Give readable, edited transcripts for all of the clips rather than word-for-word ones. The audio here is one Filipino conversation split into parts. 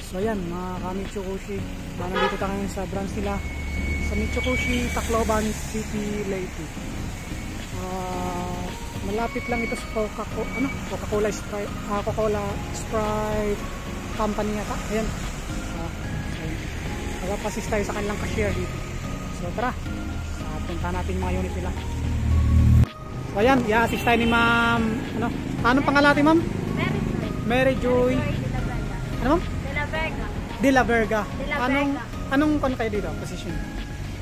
So ayan mga ka-Mitsukoshi, nandito tayo ngayon sa branch nila sa Mitsukoshi, Tacloban City, Leyte. Malapit lang ito sa Coca-Cola Sprite, Coca-Cola Sprite company yata. Ayan. Nagpapasis tayo sa kanilang cashier dito. So tara, punta natin mga unit nila. So ayan, i-assist tayo ni ma'am. Anong pangalan natin ma'am? Mary Joy. Ano ma'am? De la Verga. Anong kon kayo dito? Position?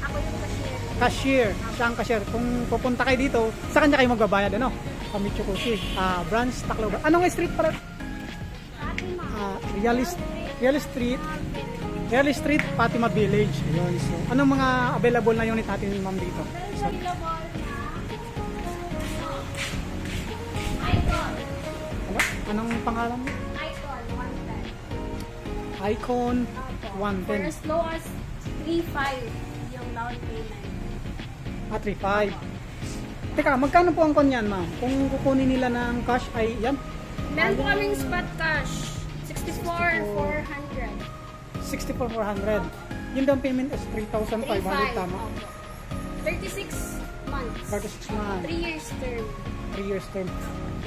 Ako yung cashier. Cashier. Siya ang cashier. Kung pupunta kayo dito, sa kanya kayo magbabayad, ano? Sa Mitsukoshi. Branch Tacloban. Anong street para? Real Street, Fatima Village. Ayun. So, anong mga available na unit natin ma'am dito? So, anong pangalan mo? Icon 110. For as low as 3.5 yung down payment. 3.5. Teka, magkano po ang konyan ma'am? Kung kukunin nila ng cash ay yan? Meron po kaming spot cash. 64,400. 64,400. Yung down payment is 3,500 tama? 36 months. 36 months. 3 years term. 3 years term.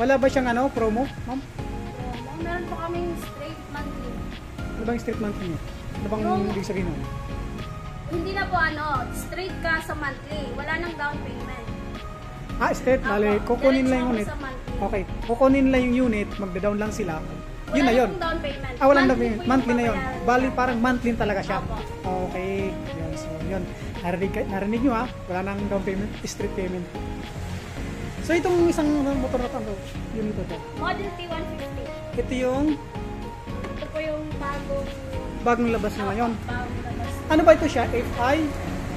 Wala ba siyang promo ma'am? Meron po kaming straight monthly. Ano bang straight monthly niyo? Ano bang ibig sabihin nun? Hindi na po straight ka sa monthly. Wala nang down payment. Straight. Bale, kukunin lang yung unit. Okay, kukunin lang yung unit, magda-down lang sila. Yun na yun. Down payment. Walang down payment. Monthly na yun. Bali, parang monthly talaga siya. Opo. Okay. Yun. So, yun. Narinig nyo wala nang down payment, straight payment. So, itong isang motor na ito, yun ito. Model T150. Ito yung Ito po yung bagong labas na ngayon. Bagong labas. Ano ba ito siya? FI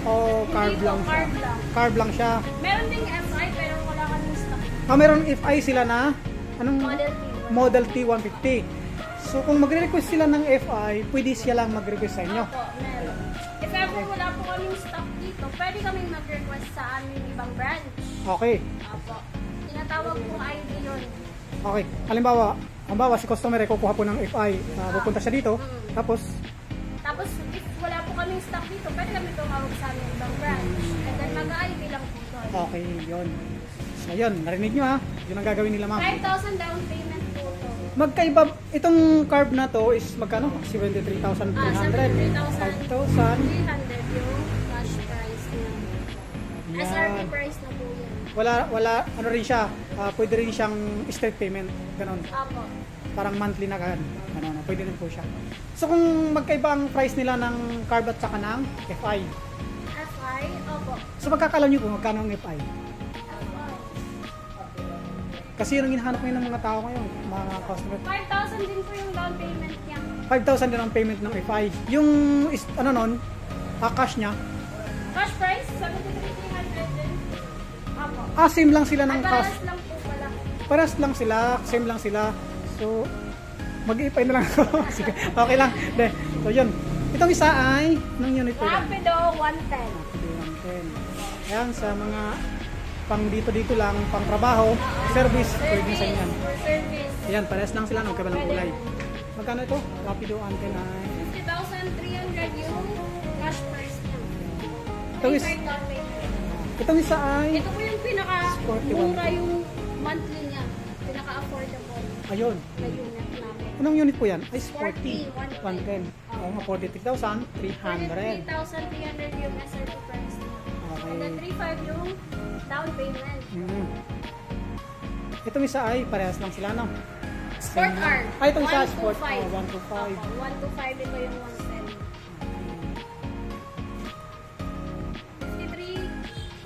o carb Hindi po, lang siya? carb lang. Carb lang siya. Meron ding FI pero wala ka ng stock. Meron FI sila na anong Model T150. Model T150. So kung magre-request sila ng FI, pwede siya lang mag-request sa inyo. Opo, meron. If ever wala po kaming stock dito, pwede kaming mag-request sa aming ibang branch. Okay. Opo. Tinatawag pong ID yun. Okay. Halimbawa si customer ay kukuha po ng FI, pupunta siya dito, tapos if wala po kaming stock dito, pwede kami tumawag sa aming ibang branch. And then mag-ID lang po doon. okay, yun. So yun, narinig nyo yun ang gagawin nila ma'am. 5,000 down payment po to. Magkaiba, itong carb na to is magkano? 73,300. 73,300 5,000. yung cash price niya. Yan. SRP price na po yan. Wala, ano rin siya, pwede rin siyang straight payment, ganon. Opo. Parang monthly na ganun. Pwede rin po siya. So kung magkaiba ang price nila ng carb at saka ng FI. FI? Opo. So magkakalam nyo po magkano ang FI? Kasi yun ang hinahanap ngayon ng mga tao ngayon, mga customer. 5,000 din po yung down payment niya. 5,000 din ang payment ng FI. Yung cash niya, Cash price? 73,300 din. Opo. same lang sila ng cash. Parehas lang po pala. Parehas lang sila, same lang sila. So, mag-i-FI na lang ako. Sige, okay lang. So, yun. Itong isa ay, anong unit po yan? Rapido 110. 110. Ayan, sa mga pang dito lang, pang trabaho, service, pwede sa inyo. For service. Ayan, parehas lang sila, magkabalang kulay. Magkano ito? Rapido 110 ay 50,300 yung cash price niya. Itong itong isa ay Ito po yung pinaka-mura yung monthly niya. Pinaka-affordable ayun. na unit namin. Anong unit po yan? Ay, Sporty, 110. Oo nga, 43,300. 43,300 yung SRP price niya. Okay. And then 3,500 yung down payment. Itong isa ay parehas lang sila, no? Sport R. Ay, itong isa, Sport 125. 125. 125 ito yung 110.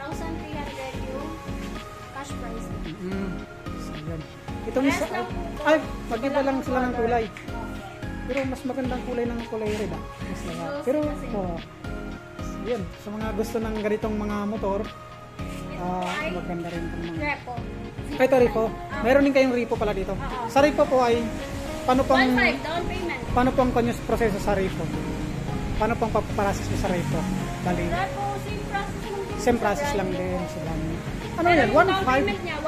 53,300 yung cash price niya. So, yun. Itong isa ay, mag-iba lang sila ng kulay. Pero mas magandang kulay ng kulay red Mas pero, yun. Sa mga gusto ng ganitong mga motor, maganda rin itong mga... Repo. Ito Repo. Meron din kayong Repo pala dito. Sa Repo po ay, paano pang 1,500 down payment. paano pang kanyos proseso sa Repo? Paano pang papaprocess nyo sa Repo? Bali, Repo, same process lang din. So, ano pero yan? yung down 1,500? payment niya,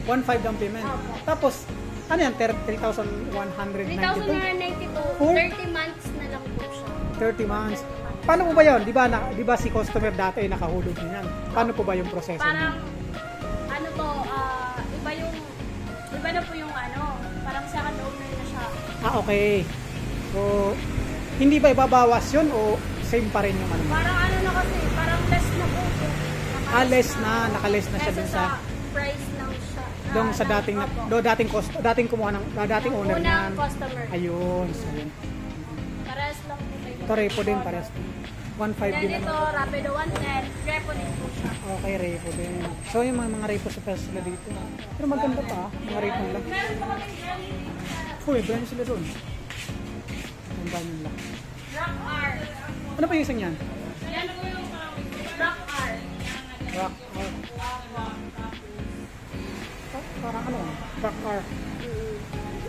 1,500. 1,500 down payment. Opo. Tapos, ano yan? 3,192? 3,992. 30 months 30 months. Paano po ba yun? Di ba si customer dati nakahulog niyan? Paano po ba yung proseso? Parang, ano po, iba na po yung ano, parang second owner na siya. Okay. So, hindi ba ibabawas yun o same pa rin yung ano? Parang ano na kasi, parang less na po. Less na, naka-less na siya dun sa price lang siya. dong sa dating kumuha ng dating owner niyan. Unang customer. Ayun. So, yun. Parehas lang po kayo. Ito repo din pares. 1.5 Then din ito, naman. Rapido 110, repo din po siya. Okay, repo din. So yung mga repo sa pwesto sila dito. Pero maganda pa, mga repo lang. Meron pa kami brand. Uy, brand sila doon. Ang dami nila. Rock R. Ano pa yung isang yan? Yan po yung Rock R. Rock R. Parang ano? Rock R.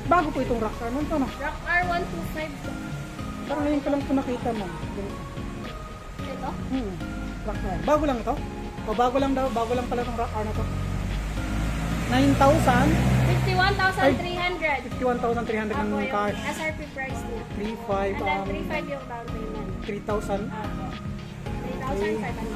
Bago po itong Rock R. Ano to, no? Rock R 125 po. Parang ngayon ko lang ito nakita mo. Ito? Rock R. Bago lang ito? O bago lang pala itong Rock R na to. 9,000? 51,300. 51,300 Ako ng yung cash. SRP price niya. 3,500. And then 3,500 yung down payment. 3,000. 3,500.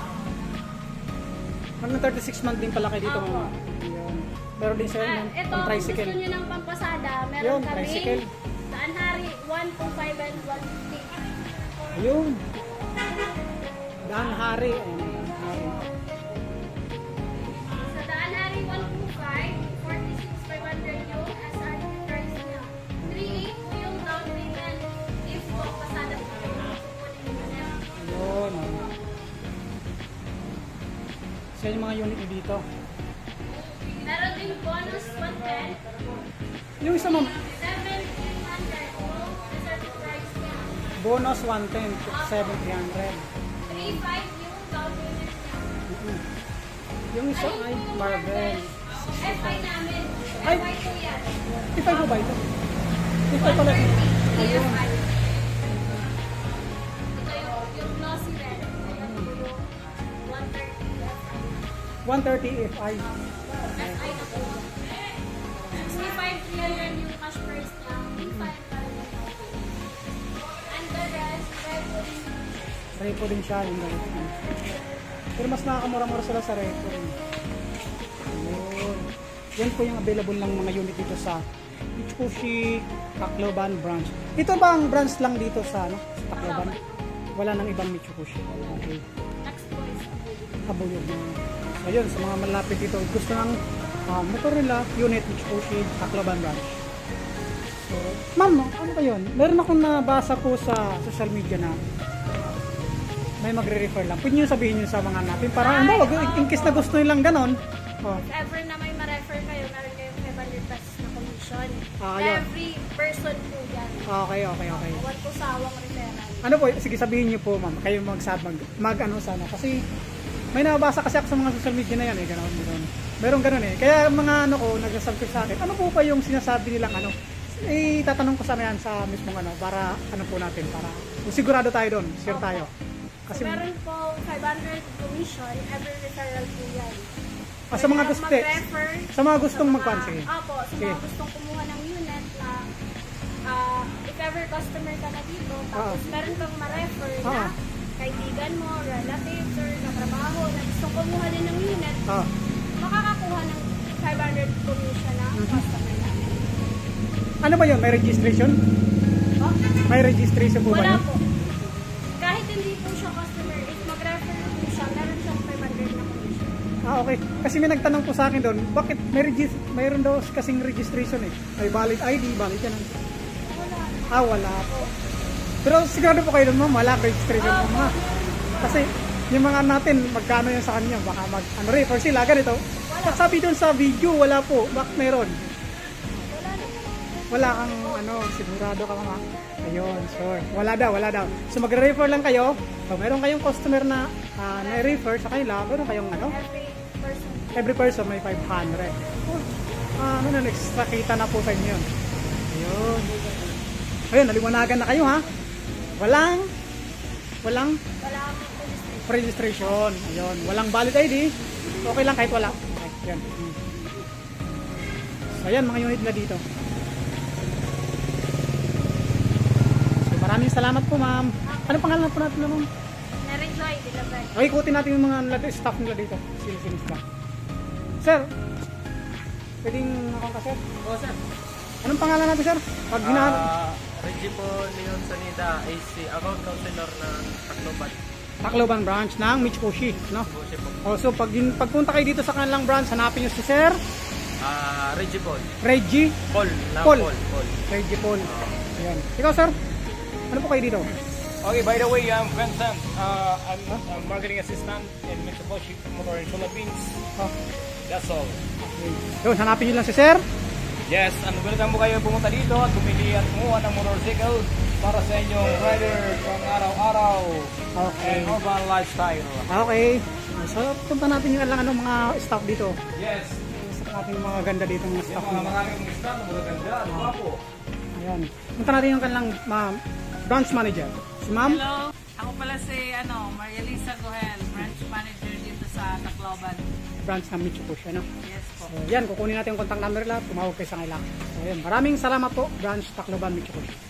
Hanggang 36 month din pala kayo dito. Opo. Ayun. Meron din sa Ito, ng kung gusto tricycle. nyo ng pampasada, meron Yun, kami tricycle. Daan Hari, 125 and 150. Ayun. Daan Hari. Ayun, Daan Hari. Sa Daan Hari, 125, 46,500 yung SRP price niya. 3,800 yung down payment. If pampasada po kayo, kukunin nyo na yan. Ayun. So yung mga unit nyo dito. Meron din bonus 110, Yung isa mo, 7,300 yung SRP price niya. bonus 110, 7,300. 3,500 yung down payment niya. Yung isa ay Marvel. FI namin. Ay! FI po yan. Ipay ko ba ito? Ipay pala. 130 Ayun. FI. Ito yung glossy red. Ayan po yung 130 FI. 130 FI. FI na po. 65,300 yung cash price niya. 3,500 pa rin yung down payment. And the rest, repo din. Repo din siya. Yung ganito. Pero mas nakakamura-mura sila sa repo. Ayun. Yan po yung available ng mga unit dito sa Mitsubishi Tacloban branch. Ito ba ang branch lang dito sa, ano, sa Tacloban? Wala nang ibang Mitsubishi. Okay. Next po is Kabuyog na. So yun, sa mga malapit dito, gusto ng motor nila, unit Mitsubishi Tacloban branch. So, ma'am, ano ba yun? Meron akong nabasa po sa social media na may magre-refer lang. Pwede nyo sabihin nyo sa mga natin para ano, in case na gusto nilang ganon. Oh. if ever na may ma-refer kayo, meron kayong 500 pesos na commission. Yun. Every person po yan. Okay. Huwag po sawang referral. Ano po, sige sabihin nyo po ma'am, kayo mag ano sana. Kasi may nabasa kasi ako sa mga social media na yan eh, ganon. Meron ganon eh. Kaya mga ano ko, nagsasabi sa akin, ano po pa yung sinasabi nilang ano, tatanong ko sana yan sa mismong ano, para ano po natin, para sigurado tayo doon, sure tayo. Kasi So, meron po 500 commission, every referral po yan. sa mga gusto, mag-refer, sa mga gustong magkuhan, sige. Opo, sa Sige. mga gustong kumuha ng unit na if ever customer ka na dito, tapos meron kang ma-refer na kaibigan mo, relatives, or katrabaho na gustong kumuha din ng unit, makakakuha ng 500 commission na customer namin. Ano ba yun? May registration? Oh? May registration po ba Wala yun? po. Kahit hindi po siya customer, if mag-refer po siya, meron siyang 500 na commission. Okay. Kasi may nagtanong po sa akin doon, bakit mayroon daw kasing registration eh? May valid ID, valid yan. Wala. Wala po. Pero sigurado po kayo doon ma'am, wala registration po ma'am. Kasi yung mga natin, magkano yan sa kanya, baka refer sila, ganito. Sabi doon sa video, wala po. Bakit meron? Wala kang sigurado ka ma'am. Ayun, sure. Wala daw. So magre-refer lang kayo. So meron kayong customer na na-refer sa kanila, meron kayong every person may 500. Extra kita na po sa inyo yun. Ayun, naliwanagan na kayo ha. Walang registration. Ayun, walang valid ID. Okay lang kahit wala. Okay, yan. So ayan, mga unit na dito. So Maraming salamat po, ma'am. Ano pangalan po natin, ma'am? Mary Joy, Dilaban. Okay, ikutin natin yung mga staff nila dito. Sino sila. Sir, pwedeng akong ka, sir? Oo, sir. Anong pangalan natin, sir? Pag hinahanap. Reggie po Leon Sanida, AC, account counselor ng Tacloban. Tacloban branch ng Mitsubishi, no? Busi po. Also, pagpunta kayo dito sa kanilang branch, hanapin nyo si Sir Reggie Paul. Reggie Paul. Paul. Paul. Reggie Paul. Ayan. Ikaw, sir? Ano po kayo dito? Okay, by the way, I'm Vincent. I'm marketing assistant in Mitsubishi Motor in Philippines. Oh. That's all. Okay. Yun, hanapin nyo lang si Sir. Yes, and welcome po kayo pumunta dito at bumili at kumuha ng motorcycle para sa inyong rider pang araw-araw Okay. and urban lifestyle. Okay. So, punta natin yung lang mga staff dito. Yes, Sa natin yung mga ganda dito mga yung staff mga nila. maraming staff na magaganda at guwapo. Ayan. Punta natin yung kanilang branch manager. Si ma'am. Hello, ako pala si Maria Lisa Gohel, branch manager dito sa Tacloban. Branch ng Mitsubishi, no? Yes po. So, yan, kukunin natin yung contact number nila. Tumawag kayo sa kanila. So, yan. Maraming salamat po, branch Tacloban Mitsubishi.